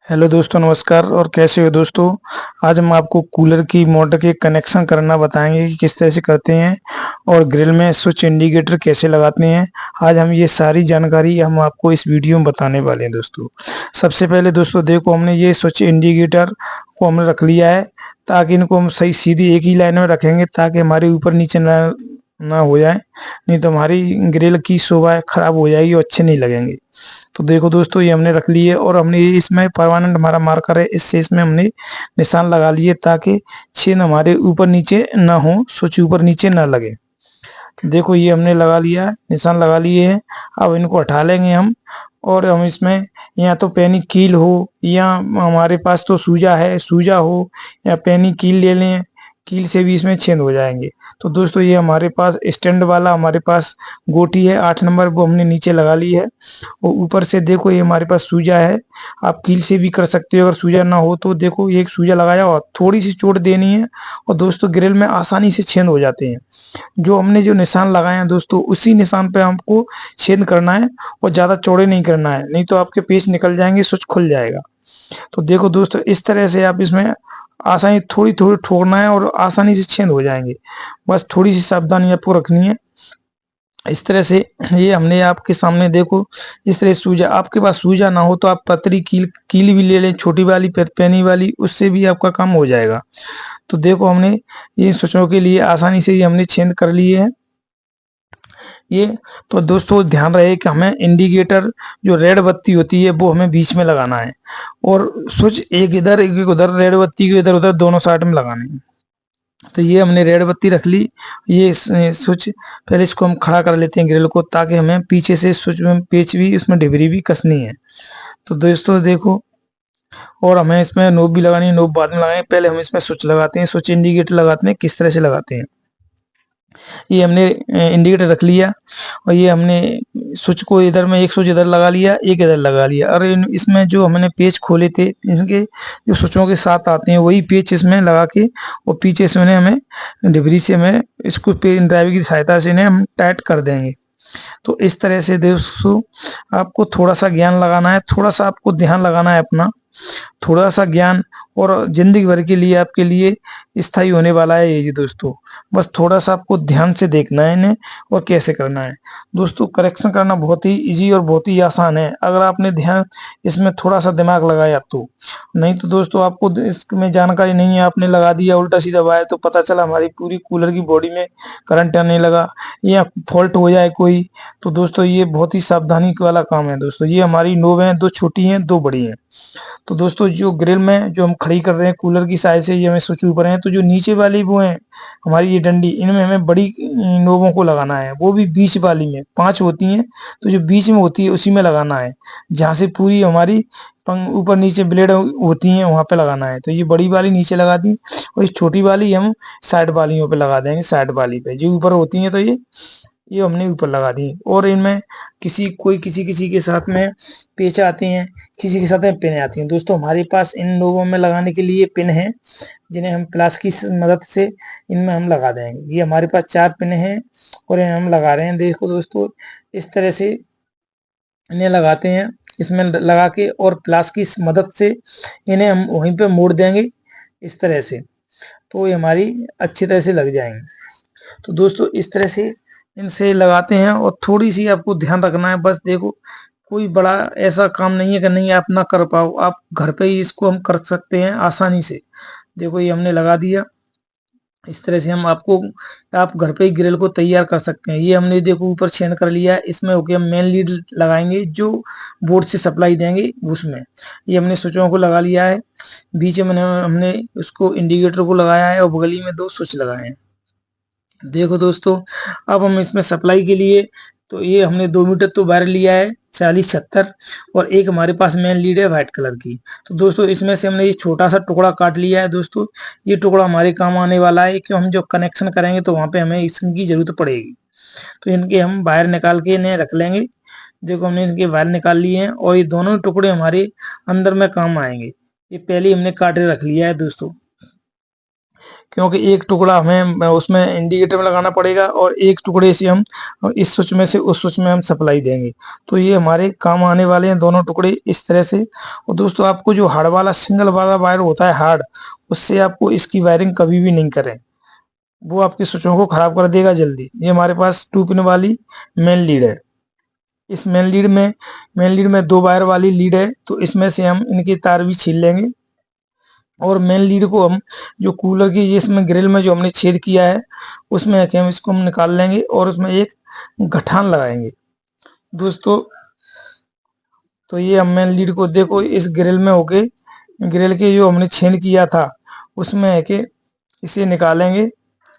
Hello दोस्तों, नमस्कार। और कैसे हो दोस्तों। आज हम आपको कूलर की मोटर के कनेक्शन करना बताएंगे कि किस तरह से करते हैं और ग्रिल में स्विच इंडिकेटर कैसे लगाते हैं। आज हम ये सारी जानकारी हम आपको इस वीडियो में बताने वाले हैं दोस्तों। सबसे पहले दोस्तों देखो, हमने ये स्विच इंडिकेटर को हमने रख लिया है ताकि इनको हम सही सीधी एक ही लाइन में रखेंगे ताकि हमारे ऊपर नीचे ना हो जाए। नहीं तो हमारी ग्रिल की शोभा खराब हो जाएगी और अच्छे नहीं लगेंगे। तो देखो दोस्तों, ये हमने रख ली है और हमने ये इसमें परमानेंट हमारा मार्कर है, इससे इसमें हमने निशान लगा लिए ताकि छेद हमारे ऊपर नीचे ना हो, स्विच ऊपर नीचे ना लगे। देखो ये हमने लगा लिया है, निशान लगा लिए हैं। अब इनको हटा लेंगे हम। और हम इसमें या तो पेनी कील हो या हमारे पास तो सूजा है, सूजा हो या पेनी कील ले लें, कील से भी इसमें छेद हो जाएंगे। तो दोस्तों ये हमारे पास स्टैंड वाला हमारे पास गोटी है 8 नंबर, वो हमने नीचे लगा ली है। और ऊपर से देखो ये हमारे पास सूजा है। आप कील से भी कर सकते हो, अगर सूजा ना हो तो देखो ये एक सूजा लगाया और थोड़ी सी चोट देनी है। और दोस्तों ग्रिल में आसानी से छेद हो जाते हैं। जो हमने जो निशान लगाए हैं दोस्तों, उसी निशान पे हमको छेद करना है और ज्यादा चौड़े नहीं करना है, नहीं तो आपके पेच निकल जाएंगे, स्विच खुल जाएगा। तो देखो दोस्तों, इस तरह से आप इसमें आसानी थोड़ी थोड़ी ठोकना है और आसानी से छेद हो जाएंगे। बस थोड़ी सी सावधानी आपको रखनी है। इस तरह से ये हमने आपके सामने देखो, इस तरह सूजा, आपके पास सूजा ना हो तो आप पतली कील कील भी ले लें, छोटी वाली पैनी वाली, उससे भी आपका काम हो जाएगा। तो देखो हमने ये स्विचों के लिए आसानी से ये हमने छेद कर लिए हैं ये। तो दोस्तों ध्यान रहे कि हमें इंडिकेटर जो रेड बत्ती होती है वो हमें बीच में लगाना है और स्विच एक इधर एक उधर, रेड बत्ती के इधर उधर दोनों साइड में लगाने हैं। तो ये हमने रेड बत्ती रख ली। ये स्विच, पहले इसको हम खड़ा कर लेते हैं ग्रिल को, ताकि हमें पीछे से स्विच में पेच भी, इसमें डिबरी भी कसनी है। तो दोस्तों देखो, और हमें इसमें नोब भी लगानी है, नोब बाद में लगाएंगे, पहले हम इसमें स्विच लगाते हैं, स्विच इंडिकेटर लगाते हैं किस तरह से लगाते हैं। ये हमने इंडिकेटर रख लिया और ये हमने स्विच को इधर में, एक स्विच इधर लगा लिया, एक इधर लगा लिया। और इसमें जो हमने पेच खोले थे, इनके जो स्विचों के साथ आते हैं वही पेच इसमें लगा के और पीछे से उन्हें हमें डिबरी से हमें इसको पेन ड्राइवर की सहायता से इन्हें हम टाइट कर देंगे। तो इस तरह से दोस्तों आपको थोड़ा सा ज्ञान लगाना है, थोड़ा सा आपको ध्यान लगाना है अपना, थोड़ा सा ज्ञान, और जिंदगी भर के लिए आपके लिए स्थायी होने वाला है ये दोस्तों। बस थोड़ा सा आपको ध्यान से देखना है इन्हें और कैसे करना है। दोस्तों करेक्शन करना बहुत ही इजी और बहुत ही आसान है, अगर आपने ध्यान इसमें थोड़ा सा दिमाग लगाया तो। नहीं तो दोस्तों आपको इसमें जानकारी नहीं है, आपने लगा दिया उल्टा सीधा दबाया तो पता चला हमारी पूरी कूलर की बॉडी में करंट आने लगा या फॉल्ट हो जाए कोई। तो दोस्तों ये बहुत ही सावधानी वाला काम है दोस्तों। ये हमारी नोब है, दो छोटी हैं दो बड़ी हैं। तो दोस्तों जो ग्रिल में जो हम खड़ी कर रहे हैं कूलर की साइड से, ये हमें स्विच ऊपर है, तो जो नीचे वाली वो है हमारी ये डंडी, इनमें हमें बड़ी नोबों को लगाना है, वो भी बीच वाली में 5 होती हैं। तो जो बीच में होती है उसी में लगाना है, जहाँ से पूरी हमारी ऊपर नीचे ब्लेड होती हैं वहां पे लगाना है। तो ये बड़ी वाली नीचे लगा दी और ये छोटी वाली हम साइड वालियों पे लगा देंगे, साइड वाली पे जो ऊपर होती हैं तो ये हमने ऊपर लगा दी। और इनमें किसी किसी के साथ में पेच आते हैं, किसी के साथ में पिन आती हैं। दोस्तों हमारे पास इन लोगों में लगाने के लिए पिन है, जिन्हें हम प्लास की मदद से इनमें हम लगा देंगे। ये हमारे पास 4 पिन हैं और इन्हें हम लगा रहे हैं। देखो दोस्तों, इस तरह से इन्हें लगाते हैं, इसमें लगा के और प्लास की मदद से इन्हें हम वहीं पे मोड़ देंगे इस तरह से, तो ये हमारी अच्छी तरह से लग जाएंगे। तो दोस्तों इस तरह से इनसे लगाते हैं और थोड़ी सी आपको ध्यान रखना है। बस देखो, कोई बड़ा ऐसा काम नहीं है कि नहीं आप ना कर पाओ, आप घर पे ही इसको हम कर सकते हैं आसानी से। देखो ये हमने लगा दिया, इस तरह से हम आपको, आप घर पे ही ग्रिल को तैयार कर सकते हैं। ये हमने देखो ऊपर छेद कर लिया है, इसमें ओके हम मेन लीड लगाएंगे जो बोर्ड से सप्लाई देंगे उसमें। ये हमने स्विचों को लगा लिया है, बीच में हमने उसको इंडिकेटर को लगाया है और बगली में 2 स्विच लगाए हैं। देखो दोस्तों, अब हम इसमें सप्लाई के लिए, तो ये हमने 2 मीटर तो वायर लिया है 40-70, और एक हमारे पास मेन लीड है व्हाइट कलर की। तो दोस्तों इसमें से हमने ये छोटा सा टुकड़ा काट लिया है दोस्तों। ये टुकड़ा हमारे काम आने वाला है कि हम जो कनेक्शन करेंगे तो वहां पे हमें इसकी जरूरत पड़ेगी। तो इनके हम वायर निकाल के इन्हें रख लेंगे। देखो हमने इनके वायर निकाल लिए हैं और ये दोनों टुकड़े हमारे अंदर में काम आएंगे। ये पहले हमने काट के रख लिया है दोस्तों। क्योंकि एक टुकड़ा हमें उसमें इंडिकेटर में लगाना पड़ेगा और एक टुकड़े से हम इस स्विच में से उस स्विच में हम सप्लाई देंगे। तो ये हमारे काम आने वाले हैं दोनों टुकड़े इस तरह से। और दोस्तों आपको जो हार्ड वाला सिंगल वाला वायर होता है हार्ड, उससे आपको इसकी वायरिंग कभी भी नहीं करें, वो आपकी स्विचों को खराब कर देगा जल्दी। ये हमारे पास 2 पिन वाली मेन लीड है। इस मेन लीड में 2 वायर वाली लीड है, तो इसमें से हम इनकी तार भी छील लेंगे और मेन लीड को हम जो कूलर की इसमें ग्रिल में जो हमने छेद किया है उसमें हम इसको हम निकाल लेंगे और उसमें एक गठान लगाएंगे दोस्तों। तो ये हम मेन लीड को देखो इस ग्रिल में होके, ग्रिल के जो हमने छेद किया था उसमें है कि इसे निकालेंगे।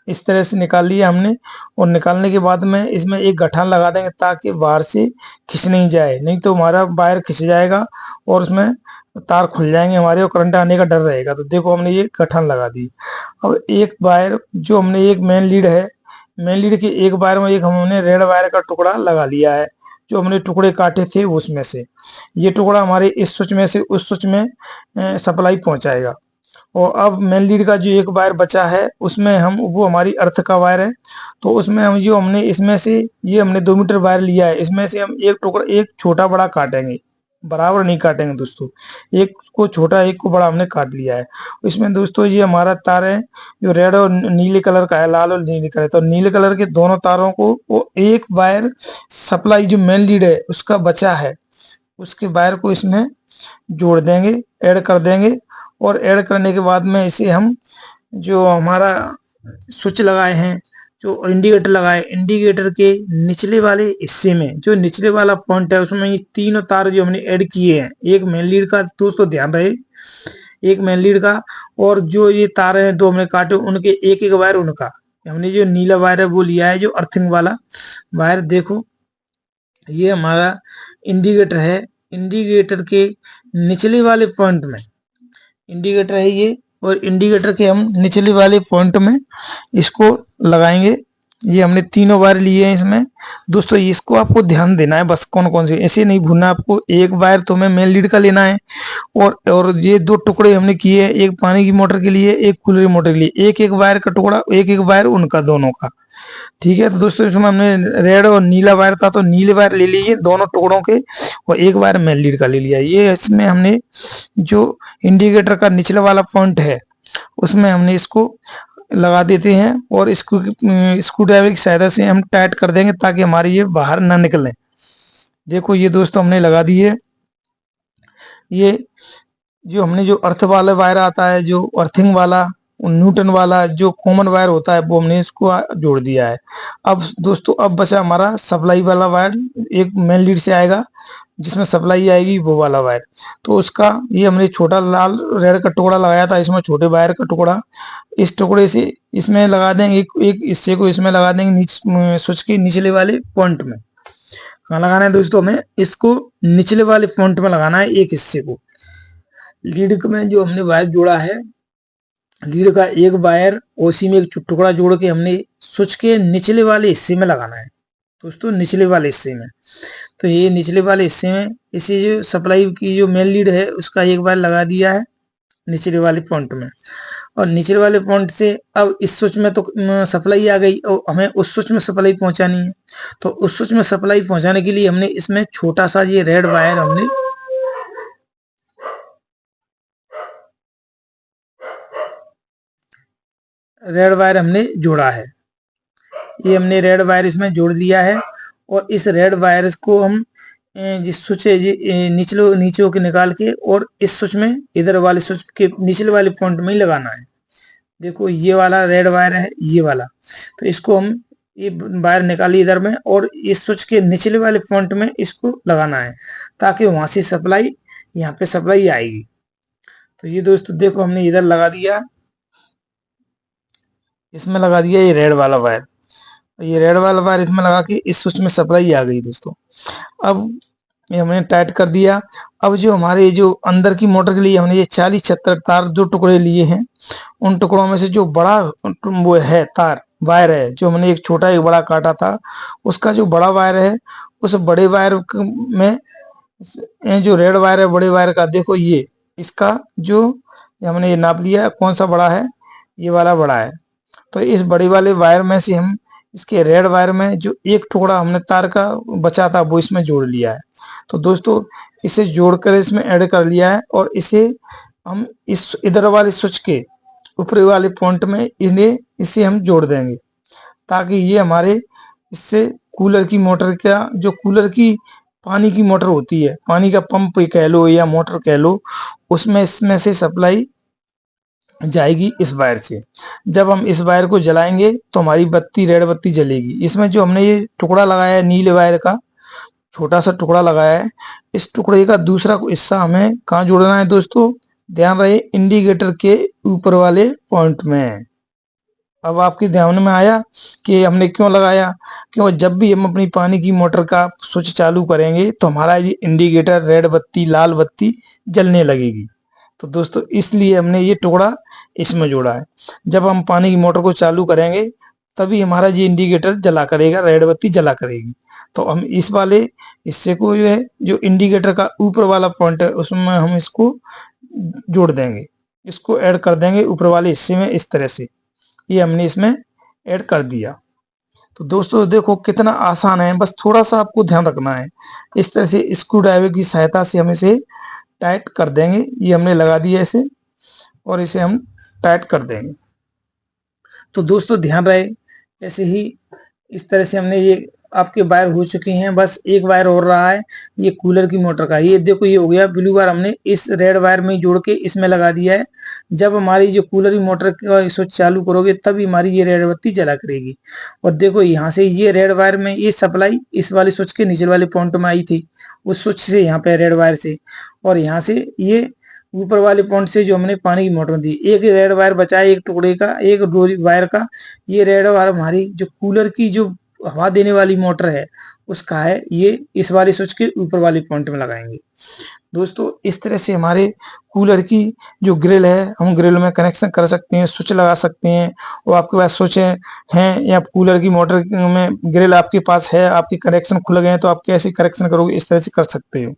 इस तरह से निकाल लिया हमने और निकालने के बाद में इसमें एक गठान लगा देंगे ताकि बाहर से खिंच नहीं जाए, नहीं तो हमारा वायर खिंच जाएगा और उसमें तार खुल जाएंगे हमारे और करंट आने का डर रहेगा। तो देखो हमने ये गठान लगा दी। अब एक वायर जो हमने एक मेन लीड है, मेन लीड के एक वायर में एक हमने रेड वायर का टुकड़ा लगा लिया है, जो हमने टुकड़े काटे थे उसमें से ये टुकड़ा हमारे इस स्विच में से उस स्विच में सप्लाई पहुंचाएगा। और अब मेन लीड का जो एक वायर बचा है उसमें हम वो हमारी अर्थ का वायर है, तो उसमें हम जो हमने इसमें से ये हमने 2 मीटर वायर लिया है, इसमें से हम एक टुकड़ा एक छोटा बड़ा काटेंगे, बराबर नहीं काटेंगे दोस्तों, एक को छोटा एक को बड़ा हमने काट लिया है। इसमें दोस्तों ये हमारा तार है जो रेड और नीले कलर का है, लाल और नीले कलर, तो नीले कलर के दोनों तारों को वो एक वायर सप्लाई जो मेन लीड है उसका बचा है उसके वायर को इसमें जोड़ देंगे, ऐड कर देंगे। और ऐड करने के बाद में इसे हम जो हमारा स्विच लगाए हैं, जो इंडिकेटर लगाए, इंडिकेटर के निचले वाले हिस्से में जो निचले वाला पॉइंट है उसमें ये तीनों तार जो हमने ऐड किए हैं, एक मेन लीड का दोस्तों ध्यान रहे, एक मेन लीड का और जो ये तार हैं 2 हमने काटे उनके एक एक वायर उनका, हमने जो नीला वायर है वो लिया है जो अर्थिंग वाला वायर। देखो ये हमारा इंडिकेटर है, इंडिकेटर के निचले वाले पॉइंट में इंडिकेटर है ये, और इंडिकेटर के हम निचले वाले पॉइंट में इसको लगाएंगे। ये हमने तीनों वायर लिए हैं इसमें दोस्तों, इसको आपको ध्यान देना है बस कौन कौन से, ऐसे नहीं भूलना आपको। एक वायर तो हमें मेन लीड का लेना है और ये 2 टुकड़े हमने किए हैं, एक पानी की मोटर के लिए एक कूलर की मोटर के लिए, एक एक वायर का टुकड़ा एक एक वायर उनका दोनों का, ठीक है। तो दोस्तों इसमें हमने रेड और नीला वायर था तो नीले वायर ले लिए दोनों टुकड़ों के और एक वायर मेन लीड का ले लिया। ये इसमें हमने जो इंडिकेटर का निचला वाला पॉइंट है उसमें हमने इसको लगा देते हैं और इसको स्क्रू ड्राइवर की सहायता से हम टाइट कर देंगे ताकि हमारी ये बाहर ना निकले। देखो ये दोस्तों हमने लगा दी है। ये जो हमने जो अर्थ वाला वायर आता है जो अर्थिंग वाला न्यूटन वाला जो कॉमन वायर होता है वो हमने इसको जोड़ दिया है। अब दोस्तों अब बचा हमारा सप्लाई वाला वायर, एक मेन लीड से आएगा जिसमें सप्लाई आएगी वो वाला वायर, तो उसका ये हमने छोटा लाल रेड का टुकड़ा लगाया था, इसमें छोटे वायर का टुकड़ा इस टुकड़े से इसमें लगा देंगे, एक हिस्से को इसमें लगा देंगे स्विच के निचले वाले पॉइंट में। कहाँ लगाना है दोस्तों, हमें इसको निचले वाले पॉइंट में लगाना है एक हिस्से को। लीड में जो हमने वायर जोड़ा है, लीड का एक वायर उसी में एक टुकड़ा जोड़ के हमने स्विच के निचले वाले हिस्से में लगाना है दोस्तों, निचले वाले हिस्से में। तो ये निचले वाले हिस्से में इसी जो सप्लाई की जो मेन लीड है उसका एक वायर लगा दिया है निचले वाले पॉइंट में, और निचले वाले पॉइंट से अब इस स्विच में तो सप्लाई आ गई और हमें उस स्विच में सप्लाई पहुंचानी है। तो उस स्विच में सप्लाई पहुंचाने के लिए हमने इसमें छोटा सा ये रेड वायर हमने जोड़ा है। ये हमने रेड वायर इसमें जोड़ दिया है और इस रेड वायर को हम जिस स्विच है नीचे के निकाल के और इस स्विच में इधर वाले स्विच के निचले वाले पॉइंट में ही लगाना है। देखो ये वाला रेड वायर है ये वाला, तो इसको हम ये वायर निकालिए इधर में और इस स्विच के निचले वाले पॉइंट में इसको लगाना है ताकि वहां से सप्लाई यहाँ पे सप्लाई आएगी। तो ये दोस्तों देखो हमने इधर लगा दिया, इसमें लगा दिया ये रेड वाला वायर, ये रेड वाला वायर इसमें लगा के इस स्विच में सप्लाई आ गई दोस्तों। अब ये हमने टाइट कर दिया। अब जो हमारे जो अंदर की मोटर के लिए हमने ये 40-76 तार जो टुकड़े लिए हैं उन टुकड़ों में से जो बड़ा वो है तार वायर है जो हमने एक छोटा एक बड़ा काटा था, उसका जो बड़ा वायर है उस बड़े वायर में जो रेड वायर है बड़े वायर का, देखो ये इसका जो हमने ये नाप लिया कौन सा बड़ा है, ये वाला बड़ा है। तो इस बड़े वाले वायर में से हम इसके रेड वायर में जो एक टुकड़ा हमने तार का बचा था वो इसमें जोड़ लिया है। तो दोस्तों इसे जोड़कर इसमें ऐड कर लिया है और इसे हम इस इधर वाले स्विच के ऊपरी वाले पॉइंट में इसे हम जोड़ देंगे, ताकि ये हमारे इससे कूलर की मोटर का जो कूलर की पानी की मोटर होती है, पानी का पंप कह लो या मोटर कह लो, उसमें इसमें से सप्लाई जाएगी इस वायर से। जब हम इस वायर को जलाएंगे तो हमारी बत्ती रेड बत्ती जलेगी। इसमें जो हमने ये टुकड़ा लगाया है नीले वायर का, छोटा सा टुकड़ा लगाया है, इस टुकड़े का दूसरा हिस्सा हमें कहाँ जोड़ना है दोस्तों, ध्यान रहे इंडिकेटर के ऊपर वाले पॉइंट में। अब आपके ध्यान में आया कि हमने क्यों लगाया, क्यों जब भी हम अपनी पानी की मोटर का स्विच चालू करेंगे तो हमारा ये इंडिकेटर रेड बत्ती लाल बत्ती जलने लगेगी। तो दोस्तों इसलिए हमने ये टुकड़ा इसमें जोड़ा है। जब हम पानी की मोटर को चालू करेंगे तभी हमारा ये इंडिकेटर जला करेगा, रेड बत्ती जला करेगी। तो हम इस वाले हिस्से को जो है जो इंडिकेटर का ऊपर वाला पॉइंट है उसमें हम इसको जोड़ देंगे, इसको ऐड कर देंगे ऊपर वाले हिस्से में। इस तरह से ये हमने इसमें ऐड कर दिया। तो दोस्तों देखो कितना आसान है, बस थोड़ा सा आपको ध्यान रखना है। इस तरह से स्क्रू ड्राइवर की सहायता से हम इसे टाइट कर देंगे। ये हमने लगा दिया इसे और इसे हम टाइट कर देंगे। तो दोस्तों ध्यान रहे ऐसे ही इस तरह से हमने ये आपके वायर हो चुके हैं, बस एक वायर और रहा है ये कूलर की मोटर का। ये देखो ये हो गया, ब्लू वायर हमने इस रेड वायर में जोड़ के इसमें लगा दिया है। जब हमारी जो कूलर की मोटर का स्विच चालू करोगे तभी हमारी ये रेड बत्ती जला करेगी। और देखो यहाँ से ये रेड वायर में ये सप्लाई इस वाले स्विच के नीचे वाले पॉइंट में आई थी, उस स्विच से यहाँ पे रेड वायर से, और यहाँ से ये ऊपर वाले पॉइंट से जो हमने पानी की मोटर दी। एक रेड वायर बचा है, एक टुकड़े का, एक डोरी वायर का। ये रेड वायर हमारी जो कूलर की जो हवा देने वाली मोटर है उसका है, ये इस वाले स्विच के ऊपर वाले पॉइंट में लगाएंगे। दोस्तों इस तरह से हमारे कूलर की जो ग्रिल है हम ग्रिल में कनेक्शन कर सकते हैं, स्विच लगा सकते हैं। और आपके पास स्विच हैं या कूलर की मोटर में ग्रिल आपके पास है, आपके कनेक्शन खुल गए हैं, तो आप कैसे कनेक्शन करोगे, इस तरह से कर सकते हो।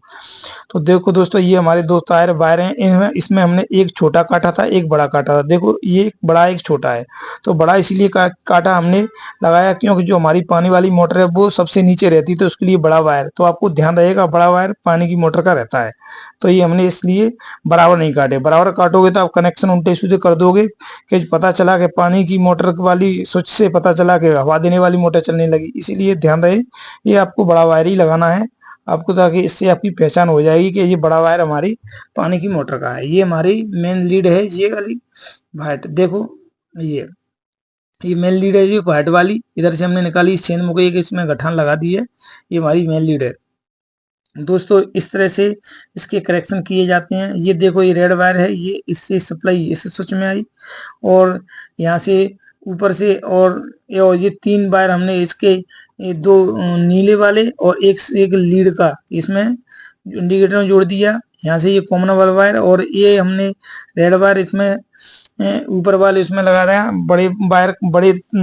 तो देखो दोस्तों ये हमारे दो टायर वायर हैं, इनमें इसमें हमने एक छोटा काटा था एक बड़ा काटा था। देखो ये एक बड़ा एक छोटा है, तो बड़ा इसलिए काटा हमने लगाया क्योंकि जो हमारी पानी वाली मोटर है वो सबसे नीचे रहती है, तो उसके लिए बड़ा वायर। तो आपको ध्यान रहेगा बड़ा वायर पानी की मोटर का रहता है, तो ये हमने इसलिए बराबर नहीं काटे। बराबर काटोगे तो आप कनेक्शन उल्टे सीधे कर दोगे कि पता चला कि पानी की मोटर वाली स्विच से पता चला कि हवा देने वाली मोटर चलने लगी। इसीलिए ध्यान रहे ये आपको बड़ा वायर ही लगाना है आपको, ताकि इससे आपकी पहचान हो जाएगी कि ये बड़ा वायर हमारी पानी की मोटर का है। ये हमारी मेन लीड है, ये वाली वाइट देखो ये मेन लीड है, ये वाइट वाली इधर से हमने निकाली, इस चेन में कोई इसमें गठान लगा दी है, ये हमारी मेन लीड है। दोस्तों इस तरह से इसके करेक्शन किए जाते हैं। ये देखो ये रेड वायर है, ये इससे सप्लाई इस स्विच में आई और यहाँ से ऊपर से, और ये तीन वायर हमने इसके ये दो नीले वाले और एक लीड का इसमें इंडिकेटर में जोड़ दिया। यहाँ से ये कॉमन वाला वायर और ये हमने रेड वायर इसमें ऊपर वाले उसमें लगा रहे हैं। बड़े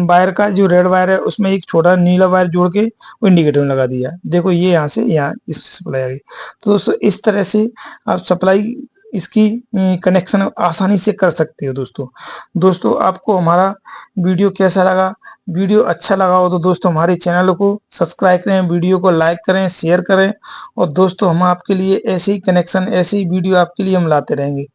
वायर का जो रेड वायर है उसमें एक छोटा नीला वायर जोड़ के वो इंडिकेटर में लगा दिया। देखो ये यहाँ से यहाँ इस सप्लाई आ गई। तो दोस्तों इस तरह से आप सप्लाई इसकी कनेक्शन आसानी से कर सकते हो। दोस्तों आपको हमारा वीडियो कैसा लगा, वीडियो अच्छा लगा हो तो दोस्तों हमारे चैनल को सब्सक्राइब करें, वीडियो को लाइक करें, शेयर करें। और दोस्तों हम आपके लिए ऐसे ही कनेक्शन ऐसे ही वीडियो आपके लिए हम लाते रहेंगे।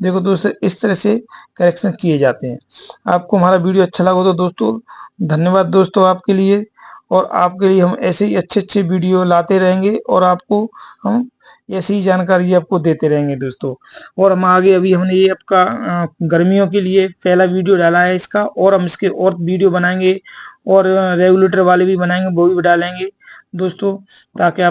देखो दोस्तों इस तरह से करेक्शन किए जाते हैं। आपको हमारा वीडियो अच्छा लगा हो तो दोस्तों धन्यवाद दोस्तों आपके लिए, और आपके लिए हम ऐसे ही अच्छे वीडियो लाते रहेंगे और आपको हम ऐसी ही जानकारी आपको देते रहेंगे दोस्तों। और हम आगे अभी हमने ये आपका गर्मियों के लिए पहला वीडियो डाला है इसका, और हम इसके और वीडियो बनाएंगे और रेगुलेटर वाले भी बनाएंगे, वो भी डालेंगे दोस्तों, ताकि आप